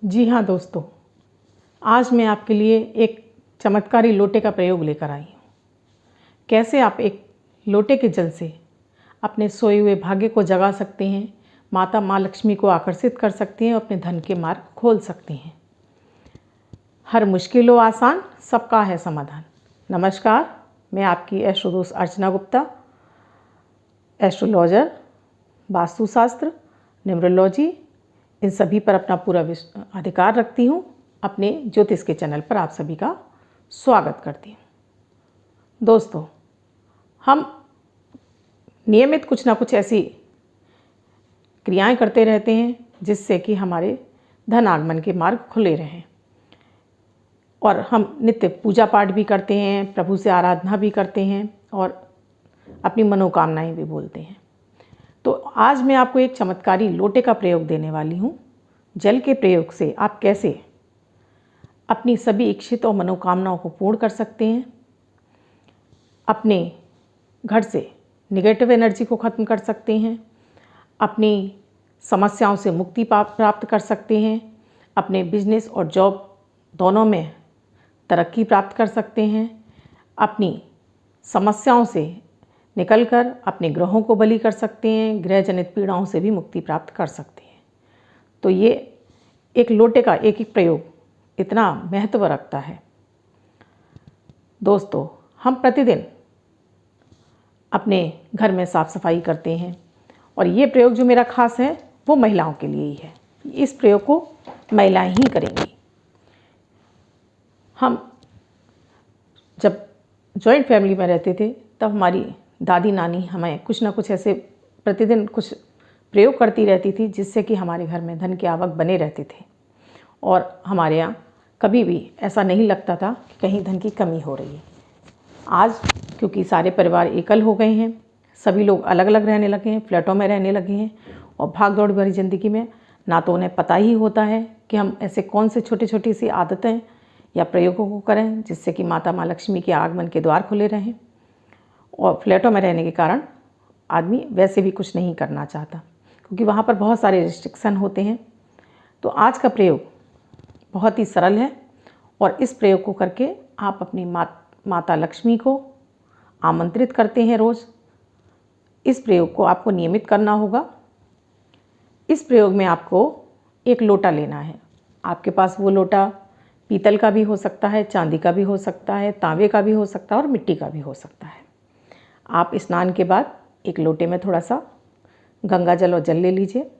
जी हाँ दोस्तों, आज मैं आपके लिए एक चमत्कारी लोटे का प्रयोग लेकर आई हूँ। कैसे आप एक लोटे के जल से अपने सोए हुए भाग्य को जगा सकते हैं, माता माँ लक्ष्मी को आकर्षित कर सकते हैं और अपने धन के मार्ग खोल सकते हैं। हर मुश्किल हो आसान, सबका है समाधान। नमस्कार, मैं आपकी एस्ट्रो दोस्त अर्चना गुप्ता, एस्ट्रोलॉजर, वास्तुशास्त्र, न्यूमरोलॉजी, इन सभी पर अपना पूरा अधिकार रखती हूँ। अपने ज्योतिष के चैनल पर आप सभी का स्वागत करती हूँ। दोस्तों, हम नियमित कुछ ना कुछ ऐसी क्रियाएं करते रहते हैं जिससे कि हमारे धन आगमन के मार्ग खुले रहें, और हम नित्य पूजा पाठ भी करते हैं, प्रभु से आराधना भी करते हैं और अपनी मनोकामनाएं भी बोलते हैं। तो आज मैं आपको एक चमत्कारी लोटे का प्रयोग देने वाली हूँ। जल के प्रयोग से आप कैसे अपनी सभी इच्छित और मनोकामनाओं को पूर्ण कर सकते हैं, अपने घर से निगेटिव एनर्जी को ख़त्म कर सकते हैं, अपनी समस्याओं से मुक्ति प्राप्त कर सकते हैं, अपने बिजनेस और जॉब दोनों में तरक्की प्राप्त कर सकते हैं, अपनी समस्याओं से निकलकर अपने ग्रहों को बलि कर सकते हैं, ग्रह जनित पीड़ाओं से भी मुक्ति प्राप्त कर सकते हैं। तो ये एक लोटे का एक एक प्रयोग इतना महत्व रखता है। दोस्तों, हम प्रतिदिन अपने घर में साफ सफाई करते हैं और ये प्रयोग जो मेरा खास है वो महिलाओं के लिए ही है। इस प्रयोग को महिलाएं ही करेंगी। हम जब जॉइंट फैमिली में रहते थे तब हमारी दादी नानी हमें कुछ ना कुछ ऐसे प्रतिदिन कुछ प्रयोग करती रहती थी जिससे कि हमारे घर में धन की आवक बने रहते थे और हमारे यहाँ कभी भी ऐसा नहीं लगता था कि कहीं धन की कमी हो रही है। आज क्योंकि सारे परिवार एकल हो गए हैं, सभी लोग अलग अलग रहने लगे हैं, फ्लैटों में रहने लगे हैं और भाग दौड़ भरी ज़िंदगी में ना तो उन्हें पता ही होता है कि हम ऐसे कौन से छोटी छोटी सी आदतें या प्रयोगों को करें जिससे कि माता माँ लक्ष्मी के आगमन के द्वार खुले रहें। और फ्लैटों में रहने के कारण आदमी वैसे भी कुछ नहीं करना चाहता क्योंकि वहाँ पर बहुत सारे रिस्ट्रिक्शन होते हैं। तो आज का प्रयोग बहुत ही सरल है और इस प्रयोग को करके आप अपनी माता लक्ष्मी को आमंत्रित करते हैं रोज़। इस प्रयोग को आपको नियमित करना होगा। इस प्रयोग में आपको एक लोटा लेना है। आपके पास वो लोटा पीतल का भी हो सकता है, चांदी का भी हो सकता है, तांबे का भी हो सकता है और मिट्टी का भी हो सकता है। आप स्नान के बाद एक लोटे में थोड़ा सा गंगा जल और जल ले लीजिए।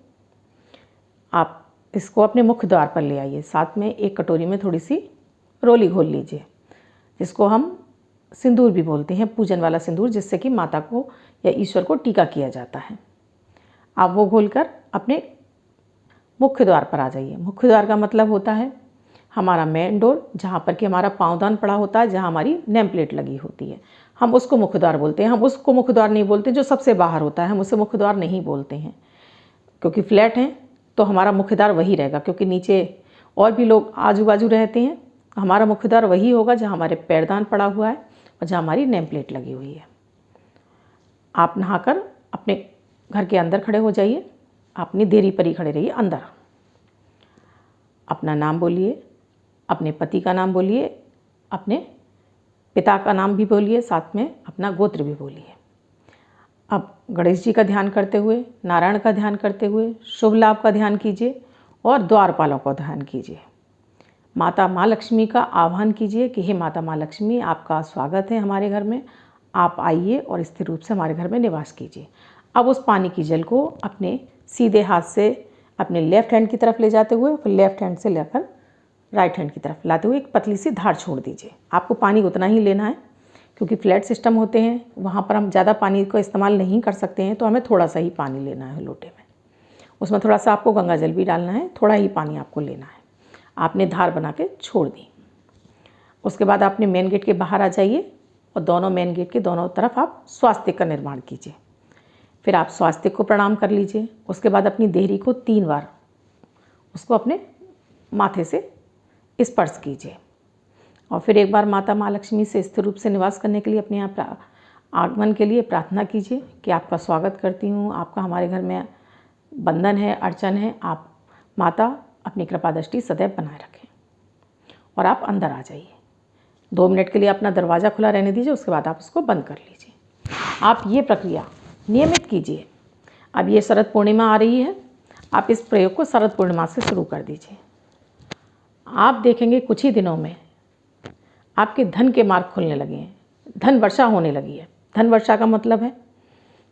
आप इसको अपने मुख्य द्वार पर ले आइए। साथ में एक कटोरी में थोड़ी सी रोली घोल लीजिए, जिसको हम सिंदूर भी बोलते हैं, पूजन वाला सिंदूर, जिससे कि माता को या ईश्वर को टीका किया जाता है। आप वो घोलकर अपने मुख्य द्वार पर आ जाइए। मुख्य द्वार का मतलब होता है हमारा मेन डोर, जहाँ पर कि हमारा पाँवदान पड़ा होता है, जहाँ हमारी नेम प्लेट लगी होती है, हम उसको मुख्य द्वार बोलते हैं। हम उसको मुख्य द्वार नहीं बोलते जो सबसे बाहर होता है, हम उसे मुख्य द्वार नहीं बोलते हैं। क्योंकि फ्लैट हैं तो हमारा मुख्य द्वार वही रहेगा, क्योंकि नीचे और भी लोग आजू बाजू रहते हैं। हमारा मुख्य द्वार वही होगा जहाँ हमारे पैरदान पड़ा हुआ है और जहाँ हमारी नेम प्लेट लगी हुई है। आप नहाकर अपने घर के अंदर खड़े हो जाइए। अपनी देरी पर ही खड़े रहिए। अंदर अपना नाम बोलिए, अपने पति का नाम बोलिए, अपने पिता का नाम भी बोलिए, साथ में अपना गोत्र भी बोलिए। अब गणेश जी का ध्यान करते हुए, नारायण का ध्यान करते हुए, शुभ लाभ का ध्यान कीजिए और द्वारपालों का ध्यान कीजिए। माता माँ लक्ष्मी का आह्वान कीजिए कि हे माता माँ लक्ष्मी, आपका स्वागत है हमारे घर में, आप आइए और स्थिर रूप से हमारे घर में निवास कीजिए। अब उस पानी की जल को अपने सीधे हाथ से अपने लेफ्ट हैंड की तरफ ले जाते हुए, फिर लेफ्ट हैंड से लेकर राइट हैंड की तरफ लाते हुए एक पतली सी धार छोड़ दीजिए। आपको पानी उतना ही लेना है, क्योंकि फ्लैट सिस्टम होते हैं, वहाँ पर हम ज़्यादा पानी को इस्तेमाल नहीं कर सकते हैं, तो हमें थोड़ा सा ही पानी लेना है लोटे में। उसमें थोड़ा सा आपको गंगा जल भी डालना है, थोड़ा ही पानी आपको लेना है। आपने धार बना के छोड़ दी। उसके बाद आपने मेन गेट के बाहर आ जाइए और दोनों मेन गेट के दोनों तरफ आप स्वास्तिक का निर्माण कीजिए। फिर आप स्वास्तिक को प्रणाम कर लीजिए। उसके बाद अपनी देहरी को 3 बार उसको अपने माथे से स्पर्श कीजिए और फिर एक बार माता माँ लक्ष्मी से स्थिर रूप से निवास करने के लिए, अपने यहाँ आगमन के लिए प्रार्थना कीजिए कि आपका स्वागत करती हूँ, आपका हमारे घर में बंधन है, अर्चन है। आप माता अपनी कृपा दृष्टि सदैव बनाए रखें और आप अंदर आ जाइए। 2 मिनट के लिए अपना दरवाज़ा खुला रहने दीजिए, उसके बाद आप उसको बंद कर लीजिए। आप ये प्रक्रिया नियमित कीजिए। अब ये शरद पूर्णिमा आ रही है, आप इस प्रयोग को शरद पूर्णिमा से शुरू कर दीजिए। आप देखेंगे कुछ ही दिनों में आपके धन के मार्ग खुलने लगे हैं, धन वर्षा होने लगी है। धन वर्षा का मतलब है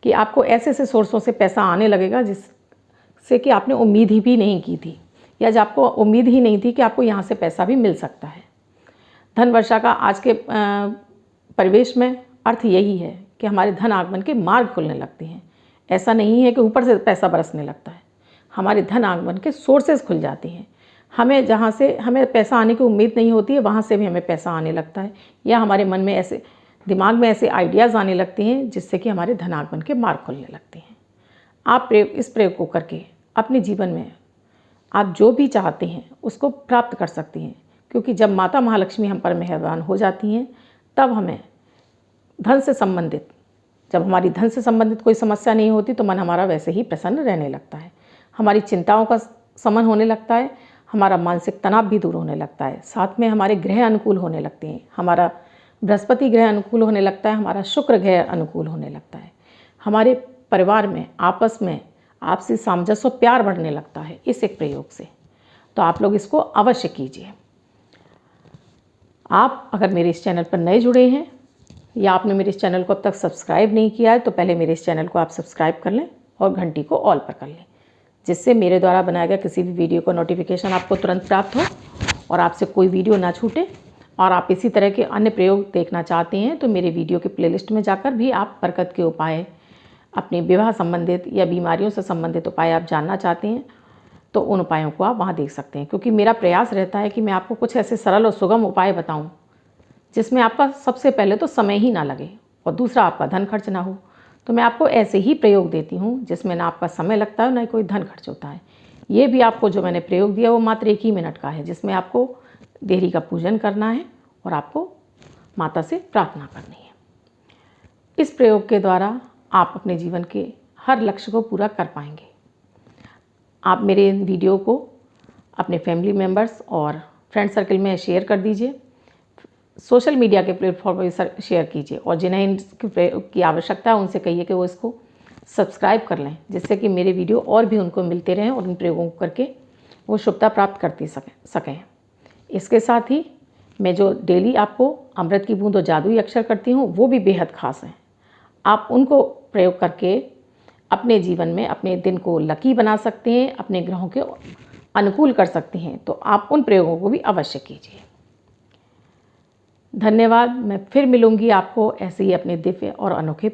कि आपको ऐसे ऐसे सोर्सों से पैसा आने लगेगा जिससे कि आपने उम्मीद ही भी नहीं की थी, या जब आपको उम्मीद ही नहीं थी कि आपको यहाँ से पैसा भी मिल सकता है। धन वर्षा का आज के परिवेश में अर्थ यही है कि हमारे धन आगमन के मार्ग खुलने लगते हैं। ऐसा नहीं है कि ऊपर से पैसा बरसने लगता है, हमारे धन आगमन के सोर्सेज खुल जाते हैं। हमें जहाँ से हमें पैसा आने की उम्मीद नहीं होती है, वहाँ से भी हमें पैसा आने लगता है, या हमारे मन में ऐसे दिमाग में ऐसे आइडियाज़ आने लगते हैं जिससे कि हमारे धन आगमन के मार्ग खुलने लगते हैं। आप इस प्रयोग को करके अपने जीवन में आप जो भी चाहते हैं उसको प्राप्त कर सकती हैं, क्योंकि जब माता महालक्ष्मी हम पर मेहरबान हो जाती हैं तब हमें धन से संबंधित, जब हमारी धन से संबंधित कोई समस्या नहीं होती तो मन हमारा वैसे ही प्रसन्न रहने लगता है, हमारी चिंताओं का शमन होने लगता है, हमारा मानसिक तनाव भी दूर होने लगता है, साथ में हमारे ग्रह अनुकूल होने लगते हैं। हमारा बृहस्पति ग्रह अनुकूल होने लगता है, हमारा शुक्र ग्रह अनुकूल होने लगता है, हमारे परिवार में आपस में आपसी सामंजस्य और प्यार बढ़ने लगता है इस एक प्रयोग से। तो आप लोग इसको अवश्य कीजिए। आप अगर मेरे इस चैनल पर नए जुड़े हैं या आपने मेरे इस चैनल को अब तक सब्सक्राइब नहीं किया है तो पहले मेरे इस चैनल को आप सब्सक्राइब कर लें और घंटी को ऑल पर कर लें, जिससे मेरे द्वारा बनाया गया किसी भी वीडियो का नोटिफिकेशन आपको तुरंत प्राप्त हो और आपसे कोई वीडियो ना छूटे। और आप इसी तरह के अन्य प्रयोग देखना चाहते हैं तो मेरे वीडियो के प्लेलिस्ट में जाकर भी आप बरकत के उपाय, अपने विवाह संबंधित या बीमारियों से संबंधित उपाय आप जानना चाहते हैं तो उन उपायों को आप वहाँ देख सकते हैं। क्योंकि मेरा प्रयास रहता है कि मैं आपको कुछ ऐसे सरल और सुगम उपाय बताऊँ जिसमें आपका सबसे पहले तो समय ही ना लगे और दूसरा आपका धन खर्च ना हो। तो मैं आपको ऐसे ही प्रयोग देती हूँ जिसमें ना आपका समय लगता है ना कोई धन खर्च होता है। ये भी आपको जो मैंने प्रयोग दिया वो मात्र 1 ही मिनट का है, जिसमें आपको देहरी का पूजन करना है और आपको माता से प्रार्थना करनी है। इस प्रयोग के द्वारा आप अपने जीवन के हर लक्ष्य को पूरा कर पाएंगे। आप मेरे इन वीडियो को अपने फैमिली मेम्बर्स और फ्रेंड सर्कल में शेयर कर दीजिए, सोशल मीडिया के प्लेटफॉर्म पर शेयर कीजिए, और जिन्हें इनकी प्रयोग की आवश्यकता है उनसे कहिए कि वो इसको सब्सक्राइब कर लें, जिससे कि मेरे वीडियो और भी उनको मिलते रहें और इन प्रयोगों को करके वो शुभता प्राप्त करती सकें। इसके साथ ही मैं जो डेली आपको अमृत की बूंद और जादुई अक्षर करती हूँ वो भी बेहद खास हैं। आप उनको प्रयोग करके अपने जीवन में अपने दिन को लकी बना सकते हैं, अपने ग्रहों के अनुकूल कर सकते हैं। तो आप उन प्रयोगों को भी अवश्य कीजिए। धन्यवाद। मैं फिर मिलूँगी आपको ऐसे ही अपने दिव्य और अनोखे